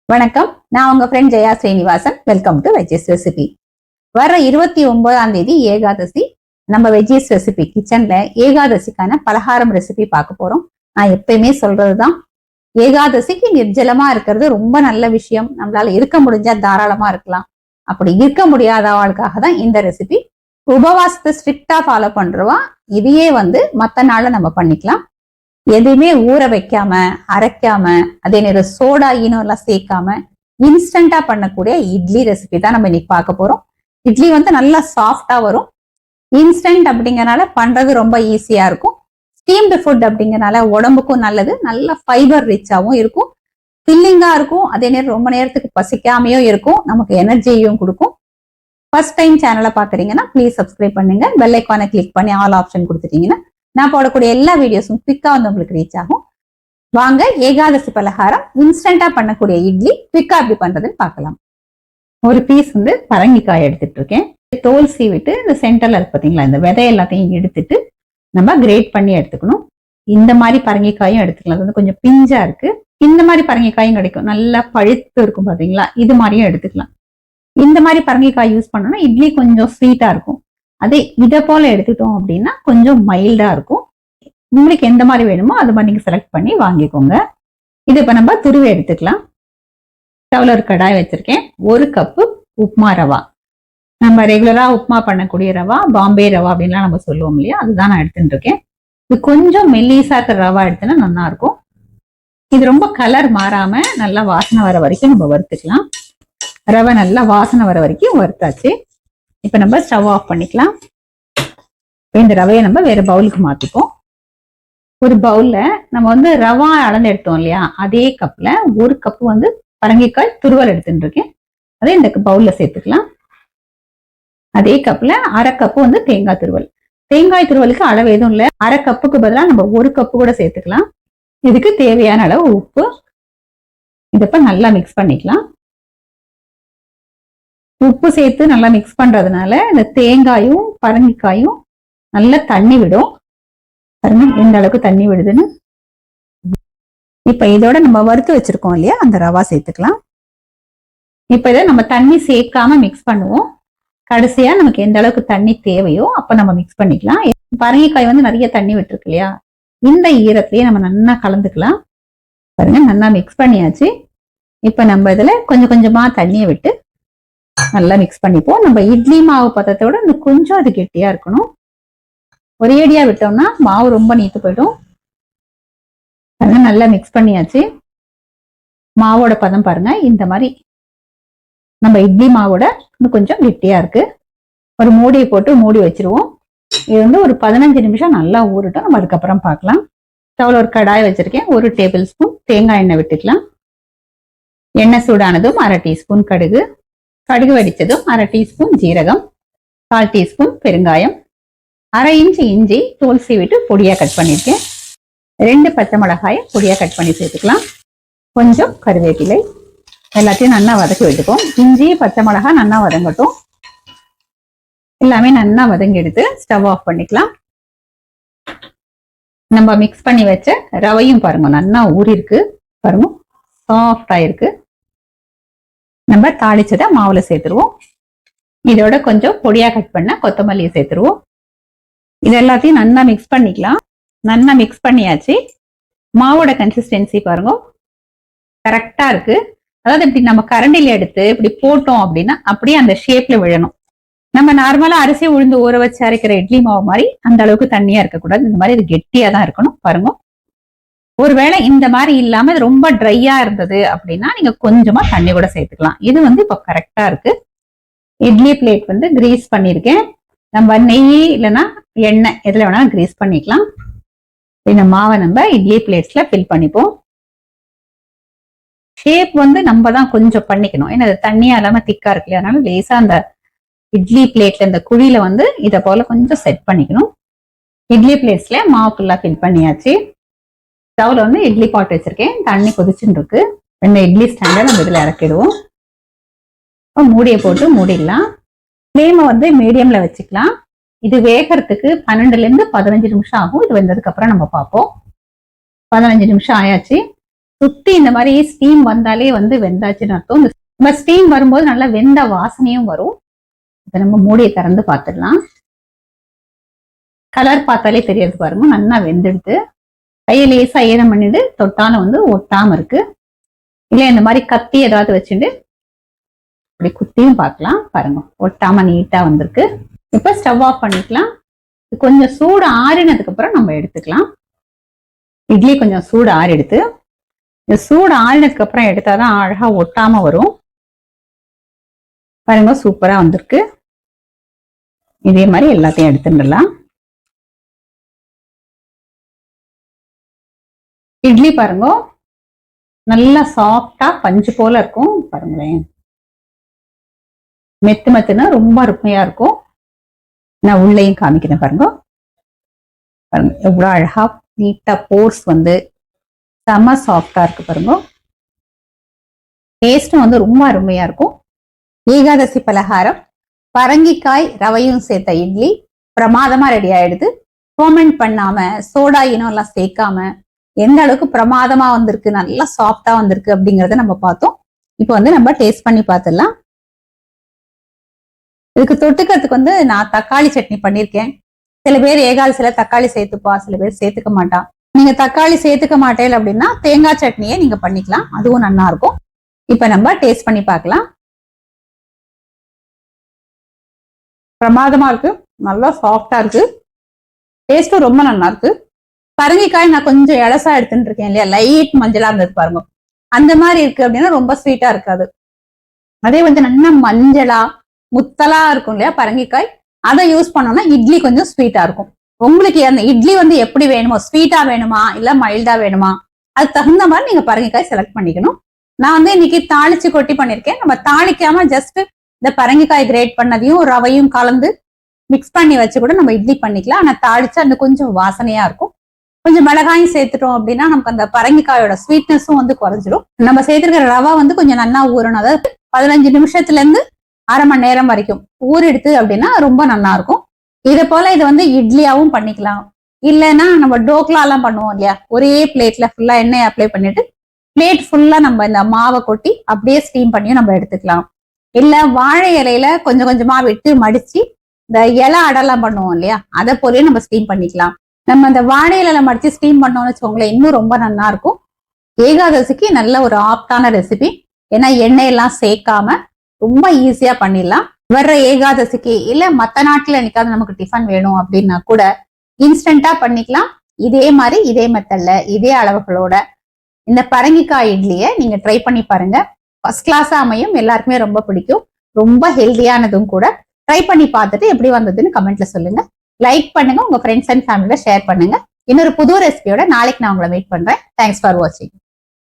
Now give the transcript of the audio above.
வணக்கம், நான் உங்க friend Jaya Srinivasan. Welcome to veggies recipe. வர 29ஆம் தேதி ஏகாதசி. நம்ம வெஜ்ஜீஸ் ரெசிபி கிச்சன்ல ஏகாதசிக்கான பலகாரம் ரெசிபி பார்க்க போறோம். நான் எப்பயுமே சொல்றதுதான், ஏகாதசிக்கு நிர்ஜலமா இருக்கிறது ரொம்ப நல்ல விஷயம். நம்மளால இருக்க முடிஞ்சா தாராளமா இருக்கலாம். அப்படி இருக்க முடியாதவாளுக்காக தான் இந்த ரெசிபி. உபவாசத்தை ஸ்ட்ரிக்டா ஃபாலோ பண்றவா இதையே மத்த நாள்ல நம்ம பண்ணிக்கலாம். எதுவுமே ஊற வைக்காம, அரைக்காம, அதே நேரம் சோடா ஈனோ எல்லாம் சேர்க்காம இன்ஸ்டன்டா பண்ணக்கூடிய இட்லி ரெசிபி தான் நம்ம இன்னைக்கு பார்க்க போறோம். இட்லி நல்லா சாஃப்டா வரும். இன்ஸ்டன்ட் அப்படிங்கறனால பண்றது ரொம்ப ஈஸியா இருக்கும். ஸ்டீம்டு ஃபுட் அப்படிங்கறனால உடம்புக்கும் நல்லது, நல்ல ஃபைபர் ரிச்சாவும் இருக்கும், ஃபில்லிங்கா இருக்கும், அதே நேரம் ரொம்ப நேரத்துக்கு பசிக்காமையும் இருக்கும், நமக்கு எனர்ஜியும் கொடுக்கும். ஃபர்ஸ்ட் டைம் சேனலை பாக்குறீங்கன்னா ப்ளீஸ் சப்ஸ்கிரைப் பண்ணுங்க. பெல் ஐக்கானை கிளிக் பண்ணி ஆல் ஆப்ஷன் கொடுத்துட்டீங்கன்னா நான் போடக்கூடிய எல்லா வீடியோஸும் குவிக்கா உங்களுக்கு ரீச் ஆகும். வாங்க, ஏகாதசி பலகாரம் இன்ஸ்டன்டா பண்ணக்கூடிய இட்லி குவிக்கா எப்படி பண்றதுன்னு பார்க்கலாம். ஒரு பீஸ் பரங்கிக்காய் எடுத்துட்டு இருக்கேன். தோல் சீவிட்டு இந்த சென்டர்ல இருக்கு பாத்தீங்களா, இந்த விதை எல்லாத்தையும் எடுத்துட்டு நம்ம கிரேட் பண்ணி எடுத்துக்கணும். இந்த மாதிரி பரங்கிக்காயும் எடுத்துக்கலாம். அது கொஞ்சம் பிஞ்சா இருக்கு. இந்த மாதிரி பரங்கிக்காயும் கிடைக்கும், நல்லா பழுத்து இருக்கும் பாத்தீங்களா, இது மாதிரியும் எடுத்துக்கலாம். இந்த மாதிரி பரங்கிக்காய் யூஸ் பண்ணோம்னா இட்லி கொஞ்சம் ஸ்வீட்டா இருக்கும். அதே இதை போல எடுத்துட்டோம் அப்படின்னா கொஞ்சம் மைல்டா இருக்கும். உங்களுக்கு எந்த மாதிரி வேணுமோ அது மாதிரி நீங்க செலக்ட் பண்ணி வாங்கிக்கோங்க. இது இப்ப நம்ம துருவி எடுத்துக்கலாம். ஸ்டவ்ல ஒரு கடாய் வச்சிருக்கேன். 1 கப்பு உப்மா ரவா. நம்ம ரெகுலரா உப்மா பண்ணக்கூடிய ரவா, பாம்பே ரவா அப்படின்லாம் நம்ம சொல்லுவோம் இல்லையா, அதுதான் நான் எடுத்துட்டு இருக்கேன். இது கொஞ்சம் மெல்லிசா இருக்கிற ரவா எடுத்தோன்னா நல்லா இருக்கும். இது ரொம்ப கலர் மாறாம நல்லா வாசனை வர வரைக்கும் நம்ம வறுத்துக்கலாம். ரவை நல்லா வாசனை வர வரைக்கும் வறுத்தாச்சு. இப்ப நம்ம ஸ்டவ் ஆஃப் பண்ணிக்கலாம். இந்த ரவையை நம்ம வேற பவுலுக்கு மாத்திப்போம். ஒரு பவுல்ல நம்ம ரவா அளந்து எடுத்தோம் இல்லையா, அதே கப்ல 1 கப்பு பரங்கிக்காய் துருவல் எடுத்துட்டு இருக்கேன். அதே இந்த பவுல்ல சேர்த்துக்கலாம். அதே கப்ல 1/2 கப்பு தேங்காய் துருவல். தேங்காய் துருவலுக்கு அளவு எதுவும் இல்லை. 1/2 கப்புக்கு பதிலாக நம்ம 1 கப்பு கூட சேர்த்துக்கலாம். இதுக்கு தேவையான அளவு உப்பு. இதப்ப நல்லா மிக்ஸ் பண்ணிக்கலாம். உப்பு சேர்த்து நல்லா மிக்ஸ் பண்றதுனால இந்த தேங்காயும் பரங்கிக்காயும் நல்லா தண்ணி விடும். பாருங்க எந்த அளவுக்கு தண்ணி விடுதுன்னு. இப்ப இதோட நம்ம வறுத்து வச்சிருக்கோம் இல்லையா, அந்த ரவா சேர்த்துக்கலாம். இப்ப இதை நம்ம தண்ணி சேர்க்காம மிக்ஸ் பண்ணுவோம். கடைசியா நமக்கு எந்த அளவுக்கு தண்ணி தேவையோ அப்ப நம்ம மிக்ஸ் பண்ணிக்கலாம். பரங்கிக்காய் நிறைய தண்ணி விட்டுருக்கு இல்லையா, இந்த ஈரத்திலேயே நம்ம நல்லா கலந்துக்கலாம். பாருங்க நல்லா மிக்ஸ் பண்ணியாச்சு. இப்ப நம்ம இதுல கொஞ்சம் கொஞ்சமா தண்ணியை விட்டு நல்லா மிக்ஸ் பண்ணிப்போம். நம்ம இட்லி மாவு பதத்தோட கொஞ்சம் அது கெட்டியா இருக்கணும். ஒரேடியா விட்டோம்னா மாவு ரொம்ப நீத்து போயிடும். நல்லா மிக்ஸ் பண்ணியாச்சு. மாவோட பதம் பாருங்க, இந்த மாதிரி நம்ம இட்லி மாவோட இன்னும் கொஞ்சம் கெட்டியா இருக்கு. ஒரு மூடியை போட்டு மூடி வச்சிருவோம். இது ஒரு 15 நிமிஷம் நல்லா ஊறட்டும். நம்ம அதுக்கப்புறம் பார்க்கலாம். ஸ்டவ்ல ஒரு கடாய் வச்சிருக்கேன். 1 டேபிள் ஸ்பூன் தேங்காய் எண்ணெய் விட்டுக்கலாம். எண்ணெய் சூடானதும் 1/2 டீஸ்பூன் கடுகு, கடுகு வெடிச்சதும் 1/2 டீஸ்பூன் ஜீரகம், 1/4 டீஸ்பூன் பெருங்காயம், 1/2 இன்ச் இஞ்சி தோல் சீவிட்டு பொடியா கட் பண்ணிருக்கேன். 2 பச்சை மிளகாயை பொடியா கட் பண்ணி சேர்த்துக்கலாம். கொஞ்சம் கருவேப்பிலை. எல்லாத்தையும் நல்லா வதக்கி விட்டுப்போம். இஞ்சி பச்சை மிளகாய் நல்லா வதங்கட்டும். எல்லாமே நல்லா வதங்கி எடுத்து ஸ்டவ் ஆஃப் பண்ணிக்கலாம். நம்ம மிக்ஸ் பண்ணி வச்ச ரவையும் பாருங்க நல்லா ஊறி இருக்கு. பாருங்க சாஃப்டா இருக்கு. நம்ம தாளிச்சதை மாவுல சேர்த்துருவோம். இதோட கொஞ்சம் பொடியா கட் பண்ண கொத்தமல்லியை சேர்த்துருவோம். இது எல்லாத்தையும் நல்லா மிக்ஸ் பண்ணிக்கலாம். நல்லா மிக்ஸ் பண்ணியாச்சு. மாவோட கன்சிஸ்டன்சி பாருங்க கரெக்டா இருக்கு. அதாவது இப்படி நம்ம கரண்டில எடுத்து இப்படி போட்டோம் அப்படின்னா அப்படியே அந்த ஷேப்ல விழணும். நம்ம நார்மலா அரிசி உளுந்து ஊற வச்சு அரைக்கிற இட்லி மாவு மாதிரி அந்த அளவுக்கு தண்ணியா இருக்கக்கூடாது. இந்த மாதிரி இது கெட்டியா தான் இருக்கணும். பாருங்க, ஒருவேளை இந்த மாதிரி இல்லாம ரொம்ப ட்ரையா இருந்தது அப்படின்னா நீங்க கொஞ்சமா தண்ணி கூட சேர்த்துக்கலாம். இது இப்ப கரெக்டா இருக்கு. இட்லி பிளேட் கிரீஸ் பண்ணிருக்கேன். நம்ம நெய் இல்லைன்னா எண்ணெய் எதுல வேணாலும் கிரீஸ் பண்ணிக்கலாம். இந்த மாவை நம்ம இட்லி பிளேட்ஸ்ல ஃபில் பண்ணிப்போம். ஷேப் நம்ம தான் கொஞ்சம் பண்ணிக்கணும். ஏன்னா அது தண்ணியா இல்லாம திக்கா இருக்கு இல்லையா, அதனால லேசா அந்த இட்லி பிளேட்ல இந்த குழியில இதை போல கொஞ்சம் செட் பண்ணிக்கணும். இட்லி பிளேட்ஸ்ல மாவு ஃபுல்லா ஃபில் பண்ணியாச்சு. ஸ்டவ்ல இட்லி பாட் வச்சிருக்கேன். தண்ணி கொதிச்சுட்டு இருக்கு. 2 இட்லி ஸ்டாண்டை நம்ம இதுல இறக்கிடுவோம். மூடியை போட்டு மூடிடலாம். ஃப்ளேமை மீடியம்ல வச்சுக்கலாம். இது வேகிறதுக்கு 12ல இருந்து 15 நிமிஷம் ஆகும். இது வெந்ததுக்கு அப்புறம் நம்ம பார்ப்போம். 15 நிமிஷம் ஆயாச்சு. சுத்தி இந்த மாதிரி ஸ்டீம் வந்தாலே வந்து வெந்தாச்சுன்னு அர்த்தம். இந்த ஸ்டீம் வரும்போது நல்லா வெந்த வாசனையும் வரும். இதை நம்ம மூடியை திறந்து பார்த்துடலாம். கலர் பார்த்தாலே தெரியாது பாருங்க, நல்லா வெந்துடுது. கையை லேசா ஈரம் பண்ணிட்டு தொட்டாலும் வந்து ஒட்டாம இருக்கு. இல்ல இந்த மாதிரி கத்தி ஏதாவது வச்சுட்டு அப்படி குத்தியும் பார்க்கலாம். பாருங்க, ஒட்டாம நீட்டா வந்திருக்கு. இப்ப ஸ்டவ் ஆஃப் பண்ணிக்கலாம். கொஞ்சம் சூடு ஆறினதுக்கு அப்புறம் நம்ம எடுத்துக்கலாம். இட்லி கொஞ்சம் சூடு ஆறிடுது. இந்த சூடு ஆறினதுக்கு அப்புறம் எடுத்தாதான் அழகா ஒட்டாம வரும். பாருங்க, சூப்பரா வந்திருக்கு. இதே மாதிரி எல்லாத்தையும் எடுத்துடலாம். இட்லி பாருங்க, நல்லா சாஃப்டா பஞ்சு போல இருக்கும். பாருங்களேன், மெத்து மெத்துனா ரொம்ப அருமையா இருக்கும். நான் உள்ளேயும் காமிக்கிறேன் பாருங்க. பாருங்க எவ்வளவு அழகா நீட்டா போர்ஸ் வந்து செம சாஃப்டா இருக்கு பாருங்க. டேஸ்டும் வந்து ரொம்ப அருமையா இருக்கும். ஏகாதசி பலகாரம் பரங்கிக்காய் ரவையும் சேர்த்த இட்லி பிரமாதமா ரெடி ஆயிடுது. ஃபர்மெண்ட் பண்ணாம சோடா இனம் எல்லாம் சேர்க்காம எந்த அளவுக்கு பிரமாதமா வந்திருக்கு, நல்லா சாஃப்டா வந்திருக்கு அப்படிங்கறத நம்ம பார்த்தோம். இப்போ வந்து நம்ம டேஸ்ட் பண்ணி பார்த்துடலாம். இதுக்கு தொட்டுக்கிறதுக்கு வந்து நான் தக்காளி சட்னி பண்ணிருக்கேன். சில பேர் ஏகாதசியில தக்காளி சேர்த்துப்பா, சில பேர் சேர்த்துக்க மாட்டா. நீங்க தக்காளி சேர்த்துக்க மாட்டேன் அப்படின்னா தேங்காய் சட்னியே நீங்க பண்ணிக்கலாம், அதுவும் நல்லா இருக்கும். இப்ப நம்ம டேஸ்ட் பண்ணி பார்க்கலாம். பிரமாதமா இருக்கு, நல்லா சாஃப்டா இருக்கு, டேஸ்டும் ரொம்ப நல்லா இருக்கு. பரங்கிக்காய் நான் கொஞ்சம் இலசா எடுத்துட்டு இருக்கேன் இல்லையா, லைட் மஞ்சளா இருந்தது பாருங்க, அந்த மாதிரி இருக்கு அப்படின்னா ரொம்ப ஸ்வீட்டா இருக்காது. அதே வந்து நல்லா மஞ்சளா முத்தலா இருக்கும் இல்லையா பரங்கிக்காய், அதை யூஸ் பண்ணோம்னா இட்லி கொஞ்சம் ஸ்வீட்டா இருக்கும். உங்களுக்கு அந்த இட்லி வந்து எப்படி வேணுமோ, ஸ்வீட்டா வேணுமா இல்ல மைல்டா வேணுமா, அது தகுந்த மாதிரி நீங்க பரங்கிக்காய் செலக்ட் பண்ணிக்கணும். நான் வந்து இன்னைக்கு தாளிச்சு கொட்டி பண்ணிருக்கேன். நம்ம தாளிக்காம ஜஸ்ட் இந்த பரங்கிக்காய் கிரேட் பண்ணதையும் ரவையும் கலந்து மிக்ஸ் பண்ணி வச்சு கூட நம்ம இட்லி பண்ணிக்கலாம். ஆனா தாளிச்சு அந்த கொஞ்சம் வாசனையா இருக்கும். கொஞ்சம் மிளகாயும் சேர்த்துட்டோம் அப்படின்னா நமக்கு அந்த பரங்கிக்காயோட ஸ்வீட்னஸும் வந்து குறைஞ்சிரும். நம்ம சேர்த்துருக்கிற ரவை வந்து கொஞ்சம் நல்லா ஊறணும். அதாவது 15 நிமிஷத்துல இருந்து அரை மணி நேரம் வரைக்கும் ஊறிடுது அப்படின்னா ரொம்ப நல்லா இருக்கும். இதை போல இது வந்து இட்லியாவும் பண்ணிக்கலாம். இல்லைன்னா நம்ம டோக்லா எல்லாம் பண்ணுவோம் இல்லையா, ஒரே பிளேட்ல ஃபுல்லா எண்ணெய் அப்ளை பண்ணிட்டு பிளேட் ஃபுல்லா நம்ம இந்த மாவை கொட்டி அப்படியே ஸ்டீம் பண்ணியும் நம்ம எடுத்துக்கலாம். இல்ல வாழை இலையில கொஞ்சம் கொஞ்சமா விட்டு மடிச்சு இந்த இலை அடெல்லாம் பண்ணுவோம் இல்லையா, அதை போலயே நம்ம ஸ்டீம் பண்ணிக்கலாம். நம்ம அந்த வாழை இலையில மடிச்சு ஸ்டீம் பண்ணோம்னு வச்சுக்கோங்களேன், இன்னும் ரொம்ப நல்லா இருக்கும். ஏகாதசிக்கு நல்ல ஒரு ஆப்டான ரெசிபி. ஏன்னா எண்ணெய் எல்லாம் சேர்க்காம ரொம்ப ஈஸியா பண்ணிடலாம். வர்ற ஏகாதசிக்கு இல்ல மத்த நாட்டுல என்னைக்காவது நமக்கு டிஃபன் வேணும் அப்படின்னா கூட இன்ஸ்டன்டா பண்ணிக்கலாம். இதே மாதிரி இதே மெத்தட்ல இதே அளவுகளோட இந்த பரங்கிக்காய் இட்லியை நீங்க ட்ரை பண்ணி பாருங்க. ஃபர்ஸ்ட் கிளாஸா அமையும், எல்லாருக்குமே ரொம்ப பிடிக்கும், ரொம்ப ஹெல்தியானதும் கூட. ட்ரை பண்ணி பார்த்துட்டு எப்படி வந்ததுன்னு கமெண்ட்ல சொல்லுங்க. லைக் பண்ணுங்க, உங்க ஃப்ரெண்ட்ஸ் அண்ட் ஃபேமிலியில ஷேர் பண்ணுங்க. இன்னொரு புது ரெசிபியோட நாளைக்கு நான் உங்களை வெயிட் பண்றேன். தேங்க்ஸ் ஃபார் வாட்சிங்.